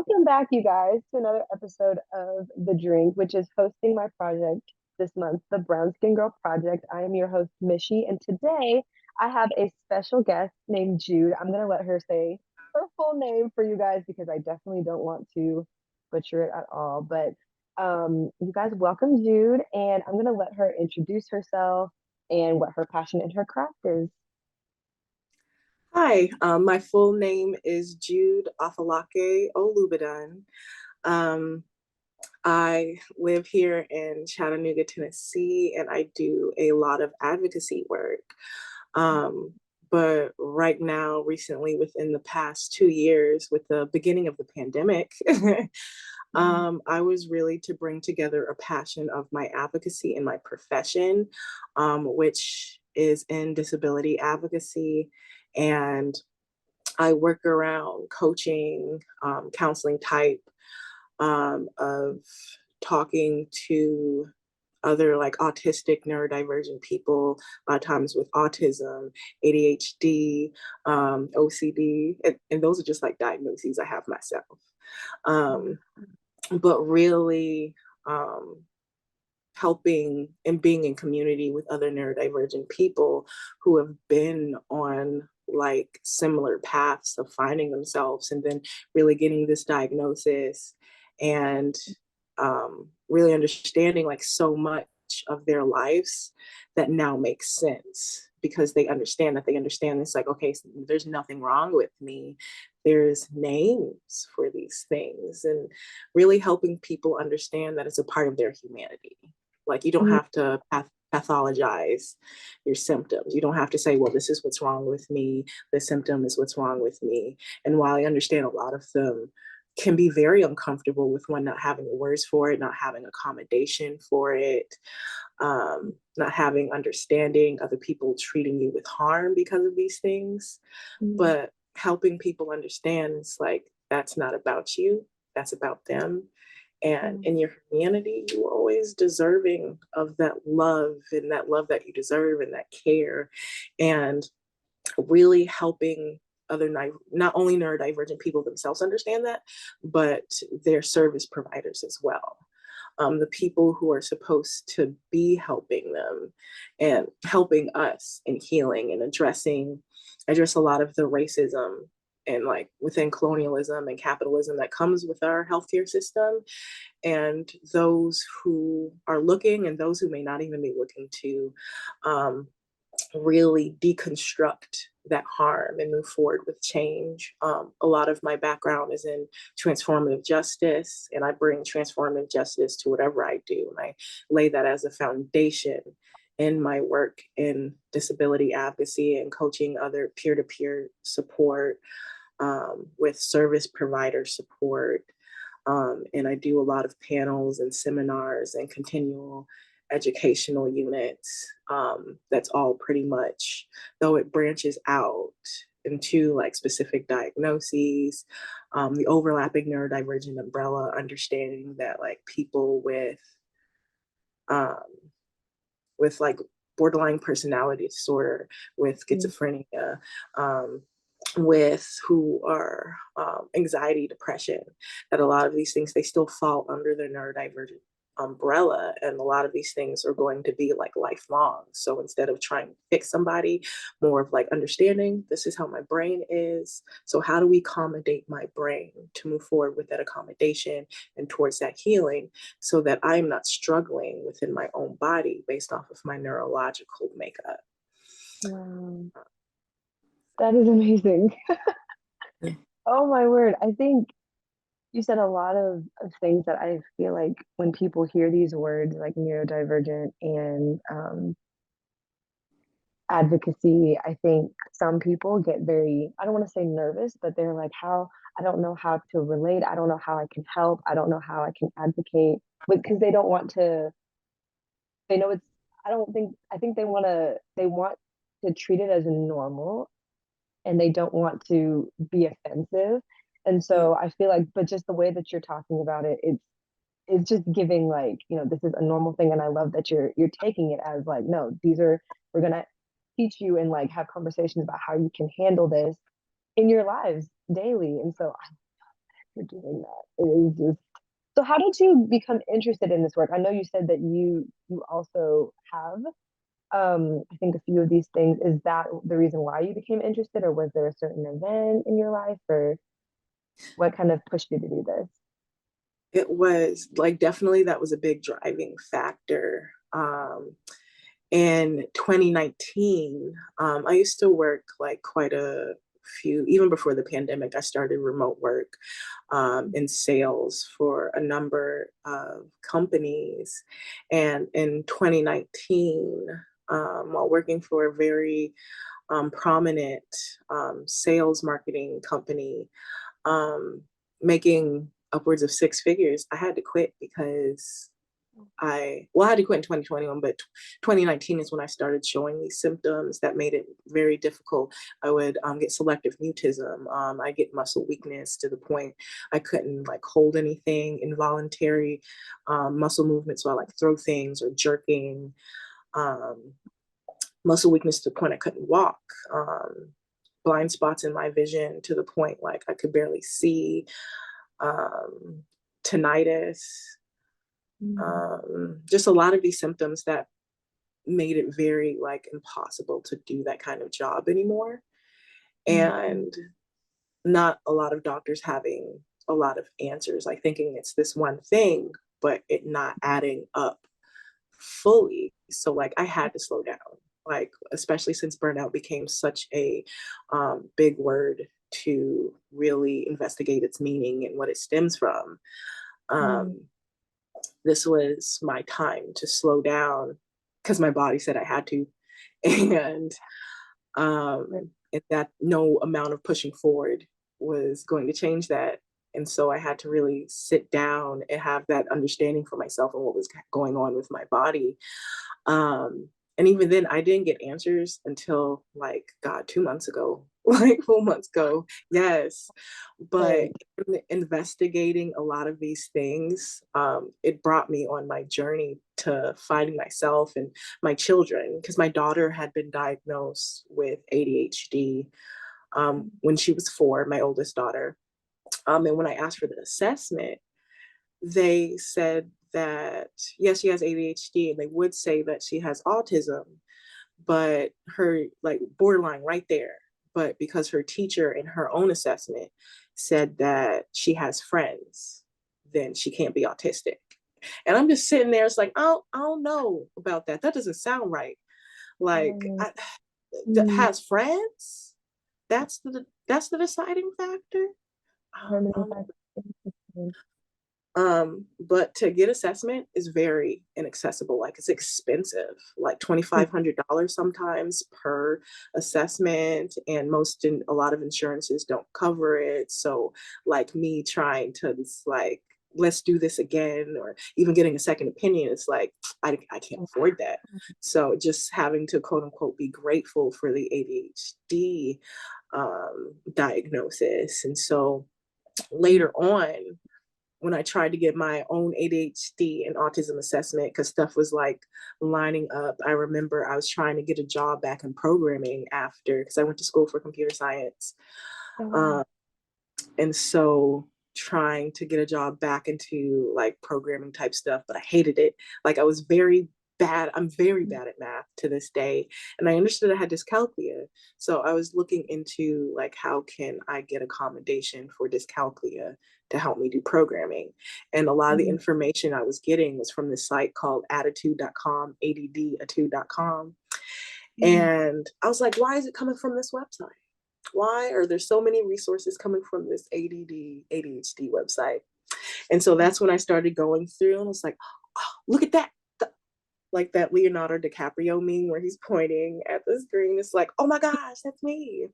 Welcome back, you guys, to another episode of The Drink, which is hosting my project this month, the Brown Skin Girl Project. I am your host, Mishy, and today I have a special guest named Jude. I'm going to let her say her full name for you guys because I definitely don't want to butcher it at all. But you guys, welcome Jude, and I'm going to let her introduce herself and what her passion and her craft is. Hi, my full name is Jude Afolake Olubodun. Um, I live here in Chattanooga, Tennessee, and I do a lot of advocacy work. Um, but right now, recently, within the past 2 years, with the beginning of the pandemic, I was really to bring together a passion of my advocacy in my profession, which is in disability advocacy. And I work around coaching, counseling type of talking to other like autistic, neurodivergent people, a lot of times with autism, ADHD, OCD, and those are just like diagnoses I have myself. Um, but really helping and being in community with other neurodivergent people who have been on like similar paths of finding themselves and then really getting this diagnosis and really understanding like so much of their lives that now makes sense because they understand it's like, okay, so there's nothing wrong with me. There's names for these things, and really helping people understand that it's a part of their humanity. Like, you don't have to pathologize your symptoms. You don't have to say, well, this is what's wrong with me. The symptom is what's wrong with me. And while I understand a lot of them can be very uncomfortable with one not having words for it, not having accommodation for it, not having understanding, other people treating you with harm because of these things. But helping people understand it's like, that's not about you, that's about them. And in your humanity, you are always deserving of that love and that love that you deserve and that care. And really helping other not only neurodivergent people themselves understand that, but their service providers as well. The people who are supposed to be helping them and helping us in healing and address a lot of the racism and like within colonialism and capitalism that comes with our healthcare system, and those who are looking and those who may not even be looking to really deconstruct that harm and move forward with change. A lot of my background is in transformative justice, and I bring transformative justice to whatever I do. And I lay that as a foundation in my work in disability advocacy and coaching other peer-to-peer support, with service provider support. And I do a lot of panels and seminars and continual educational units. That's all pretty much, though it branches out into like specific diagnoses, the overlapping neurodivergent umbrella, understanding that like people um, with like borderline personality disorder, with schizophrenia, with who are anxiety, depression, that a lot of these things, they still fall under the neurodivergent umbrella, and a lot of these things are going to be like lifelong. So instead of trying to fix somebody, more of like understanding this is how my brain is, so how do we accommodate my brain to move forward with that accommodation and towards that healing, so that I'm not struggling within my own body based off of my neurological makeup. Wow, that is amazing. Oh my word. I think you said a lot of things that I feel like when people hear these words like neurodivergent and advocacy, I think some people get very, I don't want to say nervous, but they're like, how, I don't know how to relate. I don't know how I can help. I don't know how I can advocate because they don't want to, they know it's, I don't think, I think they want to treat it as normal and they don't want to be offensive. And so I feel like, but just the way that you're talking about it, it's just giving like, this is a normal thing. And I love that you're taking it as like, no, we're gonna teach you and like have conversations about how you can handle this in your lives daily. And so for doing that. It is just so. How did you become interested in this work? I know you said that you also have I think a few of these things. Is that the reason why you became interested, or was there a certain event in your life, or what kind of pushed you to do this? It was like definitely that was a big driving factor. In 2019, I used to work like quite a few, even before the pandemic, I started remote work in sales for a number of companies. And in 2019, while working for a very prominent sales marketing company, um, making upwards of six figures, I had to quit because I had to quit in 2021, but 2019 is when I started showing these symptoms that made it very difficult. I would get selective mutism. I get muscle weakness to the point I couldn't like hold anything, involuntary muscle movements, so I like throw things or jerking, um, muscle weakness to the point I couldn't walk, blind spots in my vision to the point like I could barely see, um, tinnitus, Mm. just a lot of these symptoms that made it very like impossible to do that kind of job anymore. Mm. And not a lot of doctors having a lot of answers, like thinking it's this one thing, but it not adding up fully. So like I had to slow down, like especially since burnout became such a big word to really investigate its meaning and what it stems from. Mm. Um, this was my time to slow down because my body said I had to. And that no amount of pushing forward was going to change that. And so I had to really sit down and have that understanding for myself and what was going on with my body. And even then, I didn't get answers until like, God, 2 months ago, like 4 months ago. Yes. But Right. investigating a lot of these things, it brought me on my journey to finding myself and my children, because my daughter had been diagnosed with ADHD when she was 4, my oldest daughter. And when I asked for the assessment, they said that yes, she has ADHD, and they would say that she has autism, but her like borderline right there. But because her teacher in her own assessment said that she has friends, then she can't be autistic. And I'm just sitting there, it's like, oh, I don't know about that. That doesn't sound right. Like, Oh, mm. has friends? That's the deciding factor. How many I factors? Interesting. But to get assessment is very inaccessible. Like it's expensive, like $2,500 sometimes per assessment, and a lot of insurances don't cover it. So, like me trying to just like let's do this again, or even getting a second opinion, it's like I can't afford that. So just having to quote unquote be grateful for the ADHD diagnosis, and so later on when I tried to get my own ADHD and autism assessment because stuff was like lining up. I remember I was trying to get a job back in programming after because I went to school for computer science. Oh, wow. Um, and so trying to get a job back into like programming type stuff, but I hated it. Like I was very bad. I'm very bad at math to this day. And I understood I had dyscalculia. So I was looking into like how can I get accommodation for dyscalculia to help me do programming. And a lot of the Mm. information I was getting was from this site called attitude.com, ADDatude.com. Mm. And I was like, why is it coming from this website? Why are there so many resources coming from this ADD, ADHD website? And so that's when I started going through and it's like, oh, look at that. Like that Leonardo DiCaprio meme where he's pointing at the screen. It's like, oh my gosh, that's me.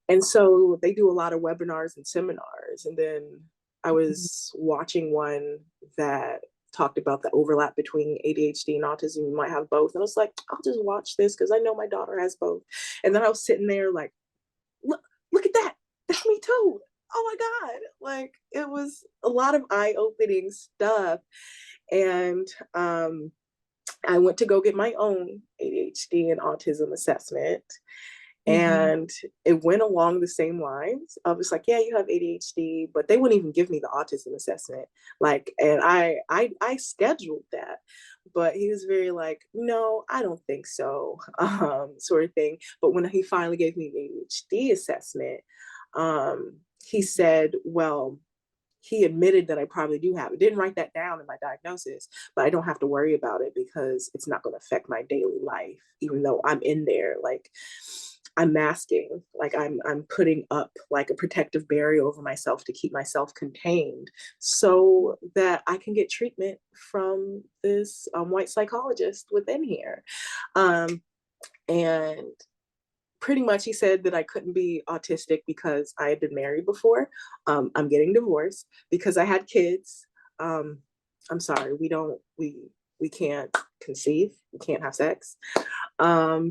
And so they do a lot of webinars and seminars. And then I was watching one that talked about the overlap between ADHD and autism. You might have both. And I was like, I'll just watch this because I know my daughter has both. And then I was sitting there like, look at that. That's me too. Oh my God. Like it was a lot of eye-opening stuff. And I went to go get my own ADHD and autism assessment. Mm-hmm. And it went along the same lines. I was like, yeah, you have ADHD, but they wouldn't even give me the autism assessment. Like, and I scheduled that, but he was very like, no, I don't think so, sort of thing. But when he finally gave me the ADHD assessment, he said, well, he admitted that I probably do have it. Didn't write that down in my diagnosis, but I don't have to worry about it because it's not going to affect my daily life, even though I'm in there. Like, I'm masking, like I'm putting up like a protective barrier over myself to keep myself contained so that I can get treatment from this white psychologist within here. And pretty much he said that I couldn't be autistic because I had been married before. I'm getting divorced because I had kids. Um, I'm sorry, we can't conceive, we can't have sex,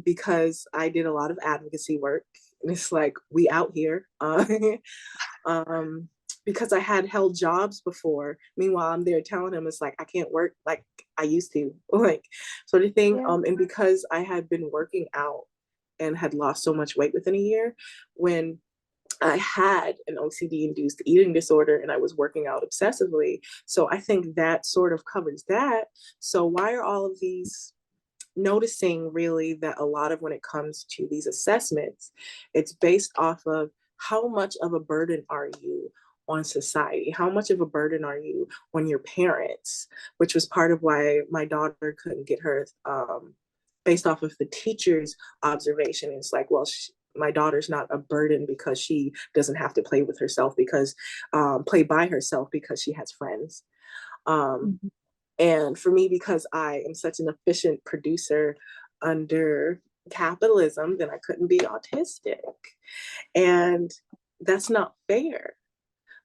because I did a lot of advocacy work. And it's like, we out here. Um, because I had held jobs before. Meanwhile, I'm there telling him it's like I can't work like I used to, like sort of thing. Yeah. And because I had been working out and had lost so much weight within a year, when I had an OCD induced eating disorder and I was working out obsessively. So I think that sort of covers that. So why are all of these noticing really that a lot of when it comes to these assessments, it's based off of how much of a burden are you on society? How much of a burden are you on your parents? Which was part of why my daughter couldn't get her based off of the teacher's observation. It's like, well, my daughter's not a burden because she doesn't have to play with herself because play by herself because she has friends. Um, Mm-hmm. and for me, because I am such an efficient producer under capitalism, then I couldn't be autistic. And that's not fair.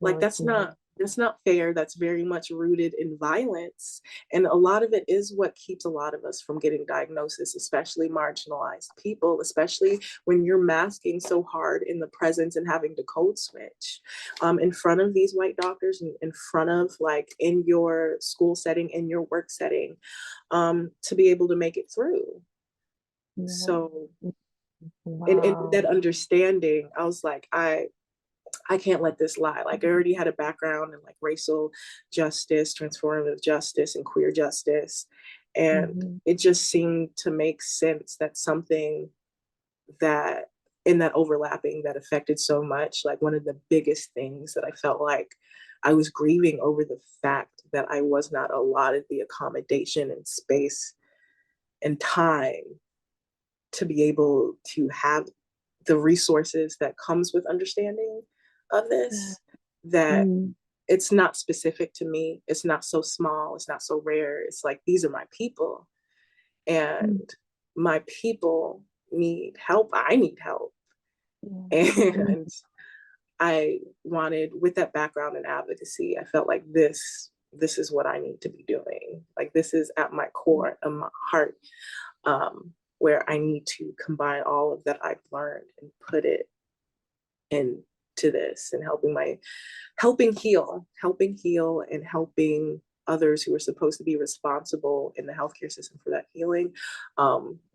Like, No, it's not. that's not fair. That's very much rooted in violence. And a lot of it is what keeps a lot of us from getting diagnosis, especially marginalized people, especially when you're masking so hard in the presence and having to code switch in front of these white doctors, and in front of like in your school setting, in your work setting, to be able to make it through. Yeah. So in Wow. that understanding, I was like, I can't let this lie. Like, I already had a background in like racial justice, transformative justice, and queer justice. And Mm-hmm. it just seemed to make sense that something that in that overlapping that affected so much, like one of the biggest things that I felt like I was grieving over the fact that I was not allotted the accommodation and space and time to be able to have the resources that comes with understanding of Yeah. this, that Mm. it's not specific to me, it's not so small, it's not so rare. It's like, these are my people, Mm. and my people need help, I need help. Yeah. Mm. And I wanted, with that background in advocacy, I felt like this is what I need to be doing. Like, this is at my core of my heart, where I need to combine all of that I've learned and put it into this, and helping heal and helping others who are supposed to be responsible in the healthcare system for that healing,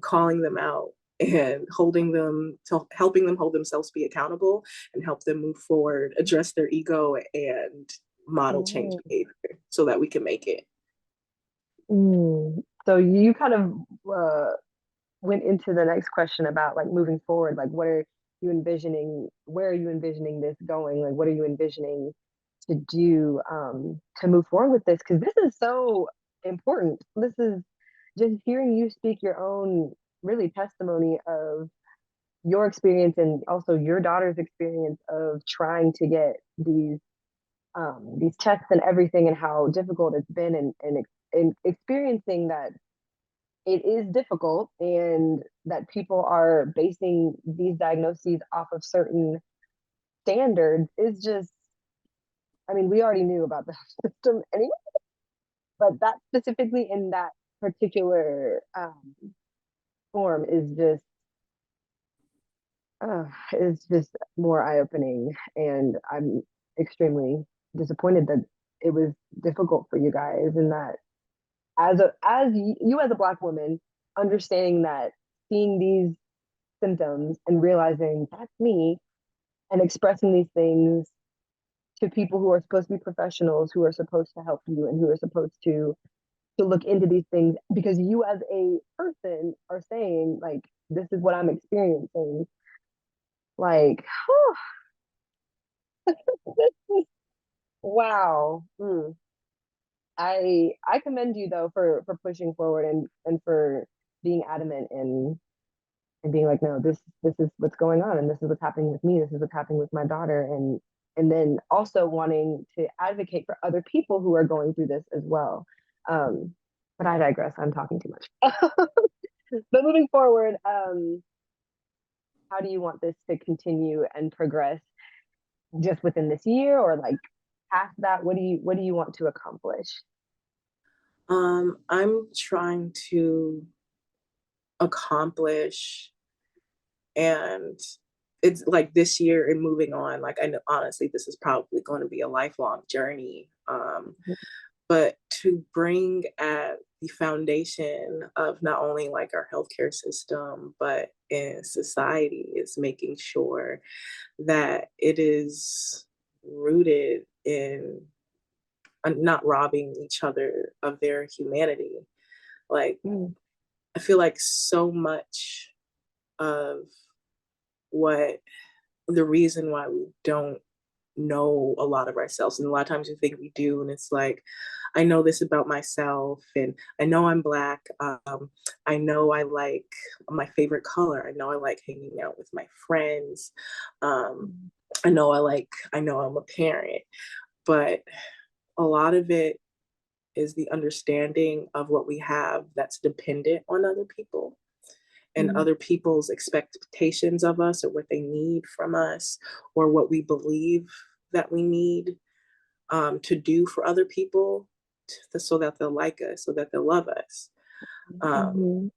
calling them out and helping them hold themselves, be accountable, and help them move forward, address their ego, and model change Right. behavior so that we can make it. Mm. So you kind of went into the next question about like moving forward, like what are you envisioning, where are you envisioning this going? Like what are you envisioning to do to move forward with this? Because this is so important. This is just hearing you speak your own really testimony of your experience and also your daughter's experience of trying to get these tests and everything and how difficult it's been and experiencing that it is difficult and that people are basing these diagnoses off of certain standards is just, I mean, we already knew about the system anyway, but that specifically in that particular form is just more eye-opening, and I'm extremely disappointed that it was difficult for you guys, and that as you as a black woman understanding that seeing these symptoms and realizing that's me and expressing these things to people who are supposed to be professionals, who are supposed to help you and who are supposed to look into these things because you as a person are saying like this is what I'm experiencing. Like, wow. I commend you though for pushing forward and for being adamant and being like, no, this is what's going on and this is what's happening with me. This is what's happening with my daughter and then also wanting to advocate for other people who are going through this as well. Um, but I digress. I'm talking too much. But moving forward, how do you want this to continue and progress just within this year or like past that? What do you want to accomplish? I'm trying to accomplish, and it's like this year and moving on. Like I know honestly, this is probably going to be a lifelong journey. But to bring at the foundation of not only like our healthcare system, but in society is making sure that it is rooted in not robbing each other of their humanity. Like, Mm, I feel like so much of what the reason why we don't know a lot of ourselves, and a lot of times we think we do, and it's like, I know this about myself, and I know I'm Black. I know I like my favorite color. I know I like hanging out with my friends. Um, mm, I know I'm a parent, but a lot of it is the understanding of what we have that's dependent on other people and mm, other people's expectations of us or what they need from us or what we believe that we need to do for other people so that they'll like us, so that they'll love us. Um, mhm,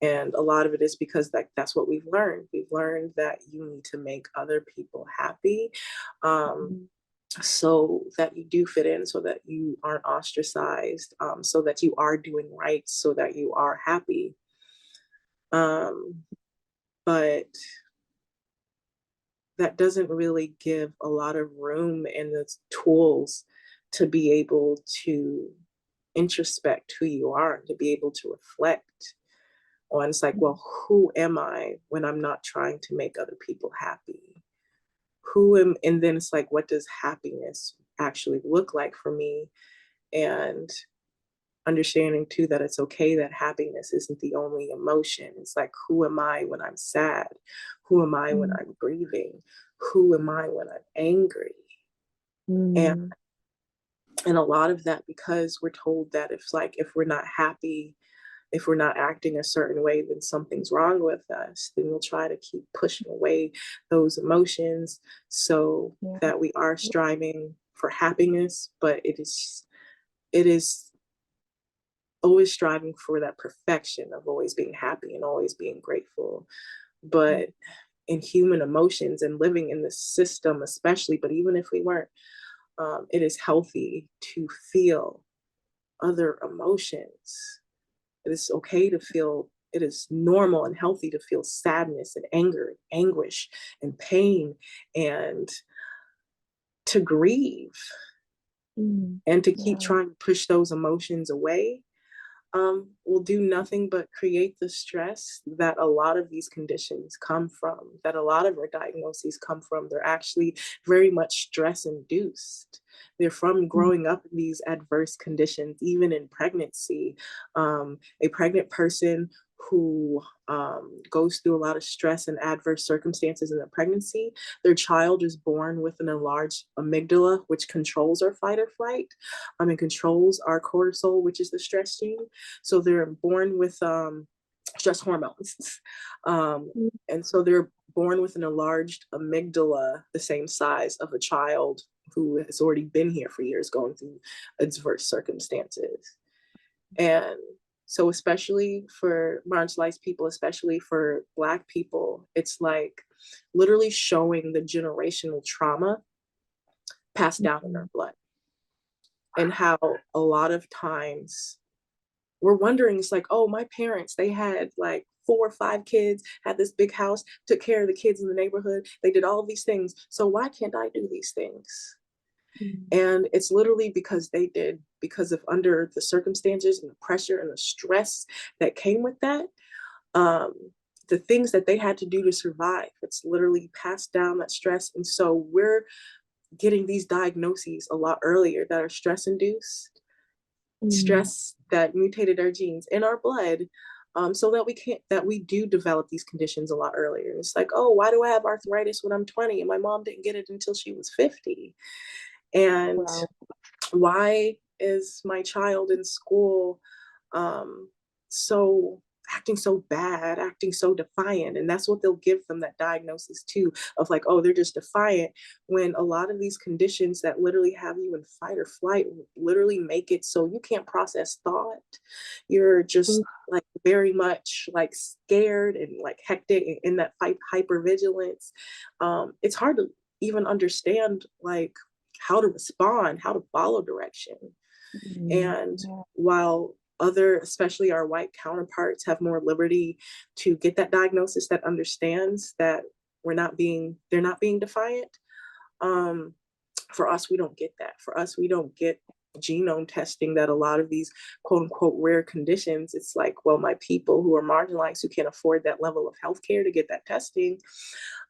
and a lot of it is because that's what we've learned. We've learned that you need to make other people happy, um, mhm, so that you do fit in, so that you aren't ostracized, so that you are doing right, so that you are happy. Um, but that doesn't really give a lot of room and the tools to be able to introspect who you are, to be able to reflect on it's like, mm, well, who am I when I'm not trying to make other people happy? Who am, and then it's like, what does happiness actually look like for me? And understanding too that it's okay that happiness isn't the only emotion. It's like, who am I when I'm sad? Who am I when mm, I'm grieving? Who am I when I'm angry? And mm, and a lot of that because we're told that if we're not happy, if we're not acting a certain way, then something's wrong with us. Then we'll try to keep pushing away those emotions so yeah, that we are striving for happiness, but it is always striving for that perfection of always being happy and always being grateful. mm, But in human emotions and living in the system, especially, but even if we weren't, it is healthy to feel other emotions. It is okay to feel, it is normal and healthy to feel sadness and anger, and anguish and pain, and to grieve and to keep yeah, trying to push those emotions away will do nothing but create the stress that a lot of these conditions come from, that a lot of our diagnoses come from. They're actually very much stress induced. They're from mm, growing up in these adverse conditions, even in pregnancy. A pregnant person who goes through a lot of stress and adverse circumstances in the pregnancy, their child is born with an enlarged amygdala, which controls our fight or flight, and controls our cortisol, which is the stress gene. So they're born with stress hormones. mm, And so they're born with an enlarged amygdala, the same size of a child who has already been here for years going through adverse circumstances. And so, especially for marginalized people, especially for Black people, it's like literally showing the generational trauma passed down in our mm, blood, and how a lot of times we're wondering, it's like, oh, my parents, they had like 4 or 5 kids, had this big house, took care of the kids in the neighborhood. They did all of these things. So why can't I do these things? And it's literally because they did, because of under the circumstances and the pressure and the stress that came with that, um, the things that they had to do to survive. It's literally passed down, that stress. And so we're getting these diagnoses a lot earlier that are stress induced, stress that mutated our genes in our blood. So that we do develop these conditions a lot earlier. It's like, oh, why do I have arthritis when I'm 20 and my mom didn't get it until she was 50? And Wow. why is my child in school um, so acting so bad, acting so defiant? And that's what they'll give them, that diagnosis too, of like, oh, they're just defiant, when a lot of these conditions that literally have you in fight or flight literally make it so you can't process thought. You're just like very much like scared and like hectic in that fight, hypervigilance. It's hard to even understand like how to respond, how to follow direction. And Yeah. while other, especially our white counterparts, have more liberty to get that diagnosis, that understands that they're not being defiant. Um, for us, we don't get that. For us, we don't get genome testing that a lot of these quote unquote rare conditions. It's like, well, my people who are marginalized, who can't afford that level of healthcare to get that testing,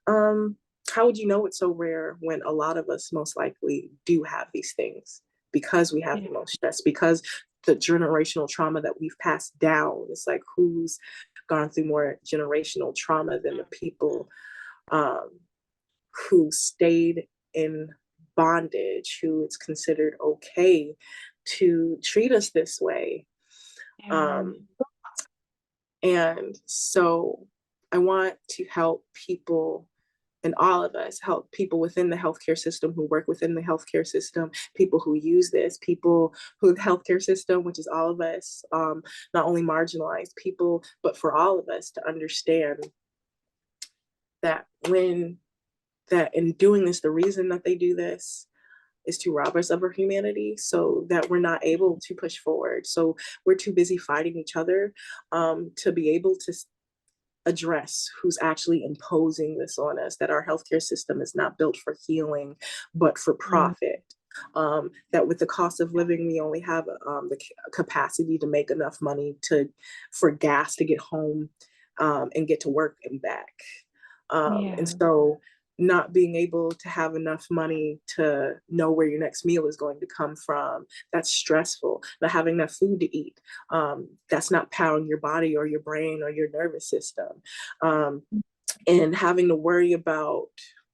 um, how would you know it's so rare when a lot of us most likely do have these things, because we have the most stress, because the generational trauma that we've passed down? It's like, who's gone through more generational trauma than the people um, who stayed in bondage, who it's considered okay to treat us this way? Um, and so I want to help people, and all of us help people within the healthcare system, who work within the healthcare system, people who use this, people who the healthcare system, which is all of us, not only marginalized people, but for all of us to understand that in doing this, the reason that they do this is to rob us of our humanity, so that we're not able to push forward. So we're too busy fighting each other to be able to address who's actually imposing this on us, that our healthcare system is not built for healing, but for profit. That with the cost of living, we only have the capacity to make enough money for gas to get home and get to work and back. And so not being able to have enough money to know where your next meal is going to come from, that's stressful. Not having enough food to eat, that's not powering your body or your brain or your nervous system. And having to worry about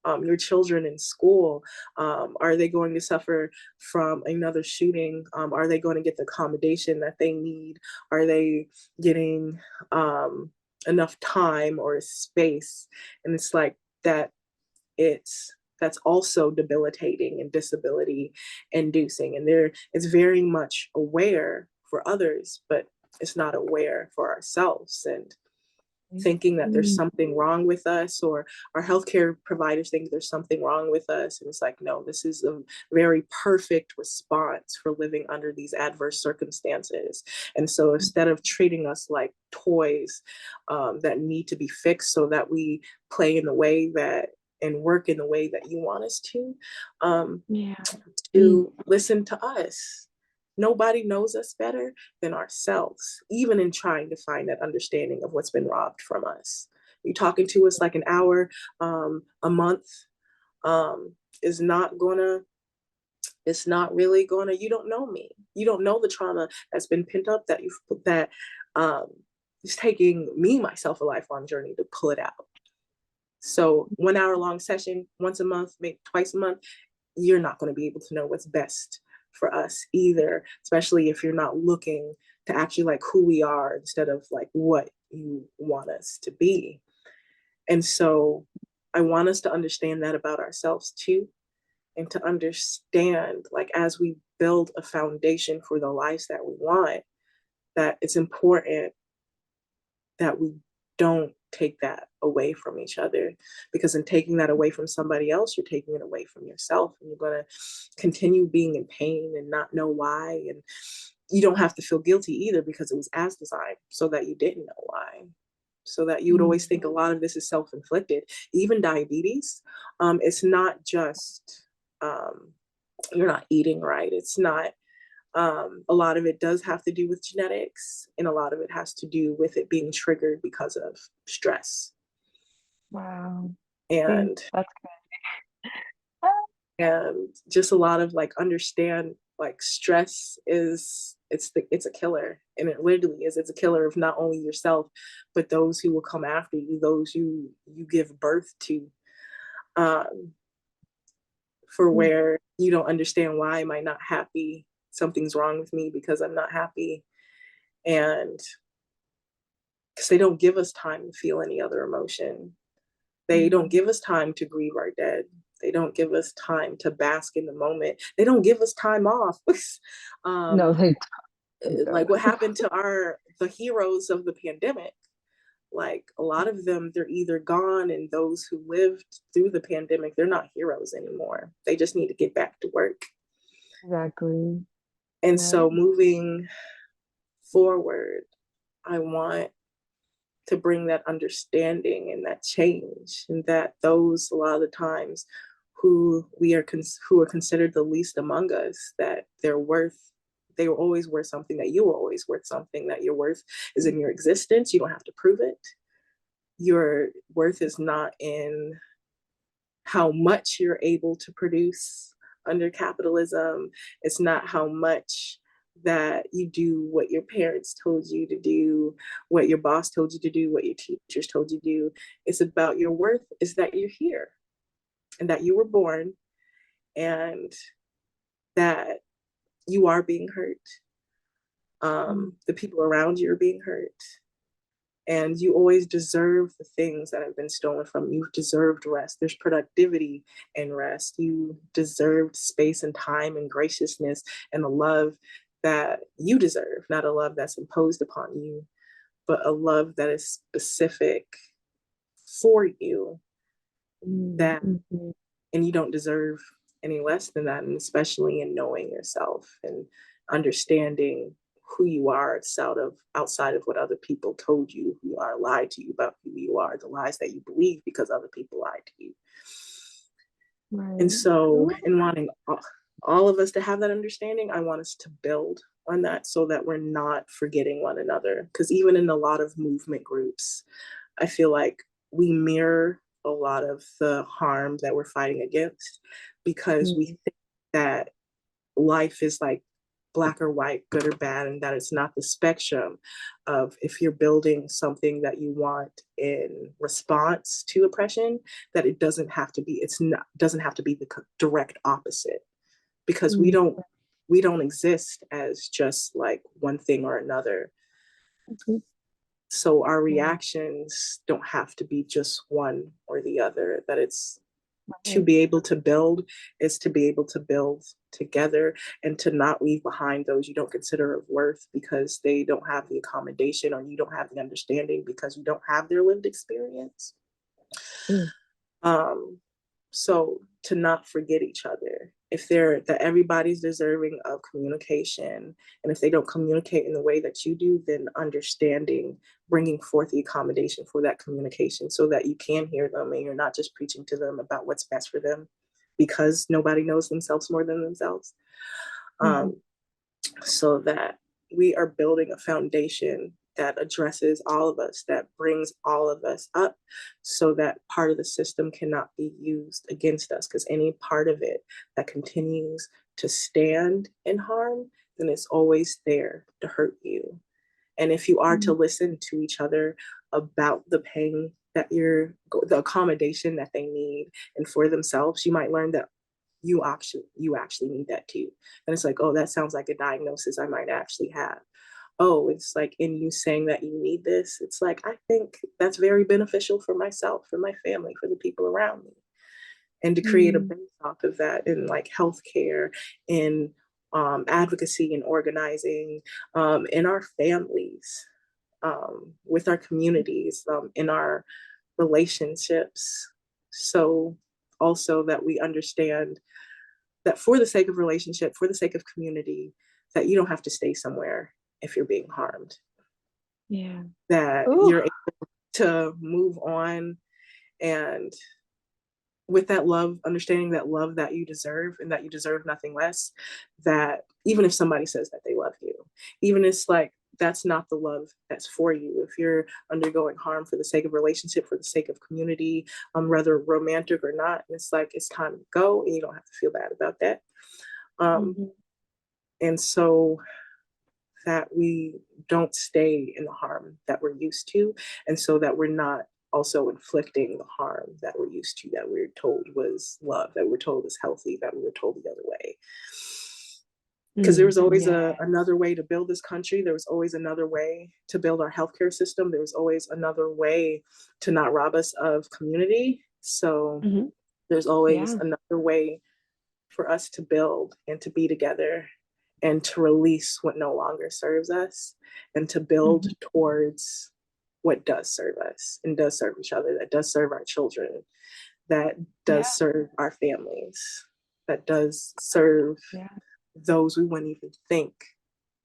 your children in school. Are they going to suffer from another shooting? Are they going to get the accommodation that they need? Are they getting enough time or space? And it's like that, that's also debilitating and disability inducing. And it's very much aware for others, but it's not aware for ourselves. And thinking that there's something wrong with us, or our healthcare providers think there's something wrong with us. And it's like, no, this is a very perfect response for living under these adverse circumstances. And so instead of treating us like toys that need to be fixed so that we play in the way that and work in the way that you want us to listen to us. Nobody knows us better than ourselves, even in trying to find that understanding of what's been robbed from us. You talking to us like an hour a month is not gonna, it's not really gonna, you don't know me. You don't know the trauma that's been pent up, that you've put, that it's taking me, myself, a lifelong journey to pull it out. So 1 hour long session once a month, maybe twice a month, you're not going to be able to know what's best for us either, especially if you're not looking to actually like who we are instead of like what you want us to be. And so I want us to understand that about ourselves too, and to understand, like, as we build a foundation for the lives that we want, that it's important that we don't take that away from each other, because in taking that away from somebody else, you're taking it away from yourself, and you're going to continue being in pain and not know why. And you don't have to feel guilty either, because it was as designed so that you didn't know why. so that you would always think a lot of this is self-inflicted. Even diabetes, it's not just you're not eating right. It's not, a lot of it does have to do with genetics, and a lot of it has to do with it being triggered because of stress. Wow. See, And that's just a lot of like understand like stress is it's a killer, and it literally is. It's a killer of not only yourself but those who will come after you, those you give birth to. um for good. where you don't understand, why am I not happy, something's wrong with me because I'm not happy. And because they don't give us time to feel any other emotion, they don't give us time to grieve our dead, they don't give us time to bask in the moment, they don't give us time off. No, um they like don't. what happened to the heroes of the pandemic, like a lot of them, they're either gone, and those who lived through the pandemic, they're not heroes anymore, they just need to get back to work. Exactly. And Right. so moving forward, I want to bring that understanding and that change, and that those, a lot of the times, who are considered the least among us, that they're worth, they were always worth something, that you were always worth something, that your worth is in your existence, you don't have to prove it. Your worth is not in how much you're able to produce under capitalism. It's not how much that you do what your parents told you to do, what your boss told you to do, what your teachers told you to do. It's about your worth is that you're here, and that you were born, and that you are being hurt. The people around you are being hurt, and you always deserve the things that have been stolen from you. You've deserved rest. There's productivity in rest. You deserved space and time and graciousness and a love that you deserve, not a love that's imposed upon you, but a love that is specific for you, that, Mm-hmm. and you don't deserve any less than that. And especially in knowing yourself and understanding who you are outside of what other people told you who you are, lied to you about who you are, the lies that you believe because other people lied to you. And Right. so in wanting all of us to have that understanding, I want us to build on that so that we're not forgetting one another. Because even in a lot of movement groups, I feel like we mirror a lot of the harm that we're fighting against, because we Mm-hmm. think that life is like black or white, good or bad, and that it's not the spectrum of, if you're building something that you want in response to oppression, that it doesn't have to be, it's not, doesn't have to be the direct opposite, because we don't exist as just like one thing or another. Mm-hmm. So our Yeah. reactions don't have to be just one or the other, that it's to Right. be able to build is to be able to build together, and to not leave behind those you don't consider of worth because they don't have the accommodation, or you don't have the understanding because you don't have their lived experience. Mm. um so to not forget each other, if they're that everybody's deserving of communication, and if they don't communicate in the way that you do, then understanding, bringing forth the accommodation for that communication so that you can hear them, and you're not just preaching to them about what's best for them, because nobody knows themselves more than themselves. Mm-hmm. um, so that we are building a foundation that addresses all of us, that brings all of us up, so that part of the system cannot be used against us. Because any part of it that continues to stand in harm, then it's always there to hurt you. And if you are to listen to each other about the pain that the accommodation that they need, and for themselves, you might learn that you actually need that too. And it's like, oh, that sounds like a diagnosis I might actually have. Oh, it's like, in you saying that you need this, it's like, I think that's very beneficial for myself, for my family, for the people around me. And to create a Mm-hmm. base off of that in like healthcare, in advocacy and organizing, in our families, with our communities, in our relationships. So also that we understand that for the sake of relationship, for the sake of community, that you don't have to stay somewhere if you're being harmed. Yeah. That Ooh. you're able to move on, and with that love, understanding that love that you deserve and that you deserve nothing less, that even if somebody says that they love you, even if it's like, that's not the love that's for you. If you're undergoing harm for the sake of relationship, for the sake of community, whether romantic or not, it's like, it's time to go and you don't have to feel bad about that. Mm-hmm. And so that we don't stay in the harm that we're used to, and so that we're not also inflicting the harm that we're used to, that we're told was love, that we're told is healthy, that we were told the other way. Because there was always another way to build this country. There was always another way to build our healthcare system. There was always another way to not rob us of community. So there's always another way for us to build and to be together and to release what no longer serves us and to build towards what does serve us and does serve each other, that does serve our children, that does serve our families, that does serve those we wouldn't even think,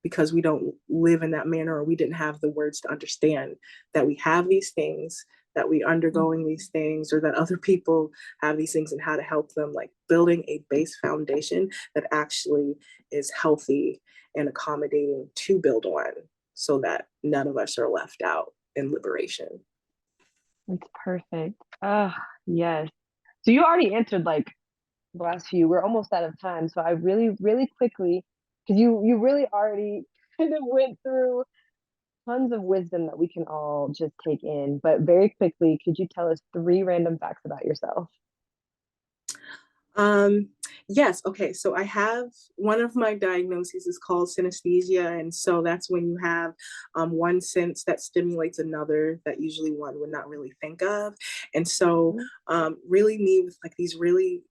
because we don't live in that manner, or we didn't have the words to understand that we have these things, that we undergoing these things, or that other people have these things, and how to help them, like building a base foundation that actually is healthy and accommodating to build on, so that none of us are left out in liberation. It's perfect. Yes. So you already answered like the last few. We're almost out of time. So I really, really quickly, because you really already kind of went through tons of wisdom that we can all just take in. But very quickly, could you tell us 3 random facts about yourself? Yes. Okay. So I have, one of my diagnoses is called synesthesia. And so that's when you have one sense that stimulates another that usually one would not really think of. And so really me with like these really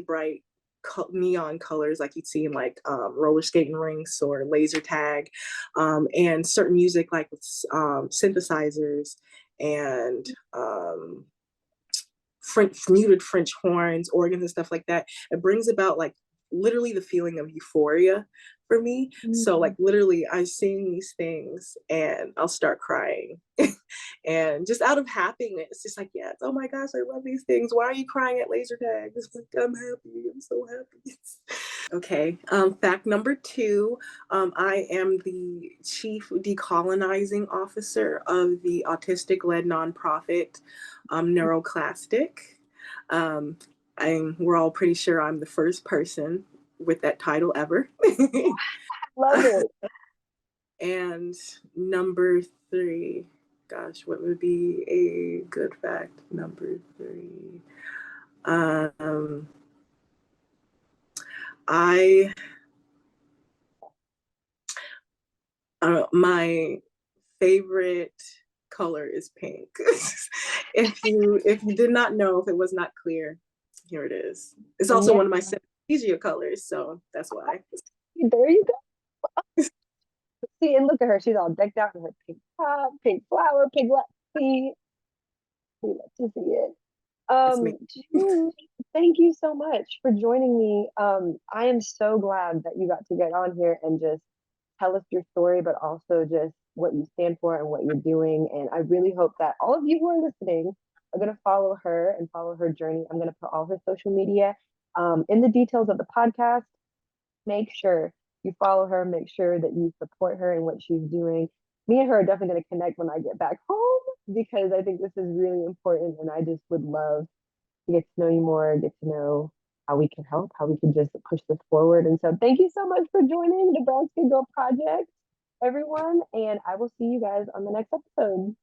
bright neon colors like you'd see in like roller skating rinks or laser tag, and certain music like with synthesizers and muted French horns, organs, and stuff like that. It brings about like literally the feeling of euphoria for me. So like literally I sing these things and I'll start crying. And just out of happiness, it's just like, yes, oh my gosh, I love these things. Why are you crying at laser tag? It's like, I'm happy. I'm so happy. Okay. Fact number 2, I am the chief decolonizing officer of the autistic-led nonprofit Neuroclastic. We're all pretty sure I'm the first person with that title ever. Love it. And number 3, gosh, what would be a good fact? Number 3. I my favorite color is pink. If you did not know, if it was not clear, here it is. It's also one of my synesthesia colors, so that's why. There you go. See, and look at her. She's all decked out in her pink top, pink flower, pink see. We love to see it. Jude, thank you so much for joining me. I am so glad that you got to get on here and just tell us your story, but also just what you stand for and what you're doing. And I really hope that all of you who are listening are going to follow her and follow her journey. I'm going to put all her social media in the details of the podcast. Make sure you follow her, make sure that you support her in what she's doing. Me and her are definitely going to connect when I get back home, because I think this is really important. And I just would love to get to know you more, get to know how we can help, how we can just push this forward. And so thank you so much for joining the Brown Skin Girl Project, everyone. And I will see you guys on the next episode.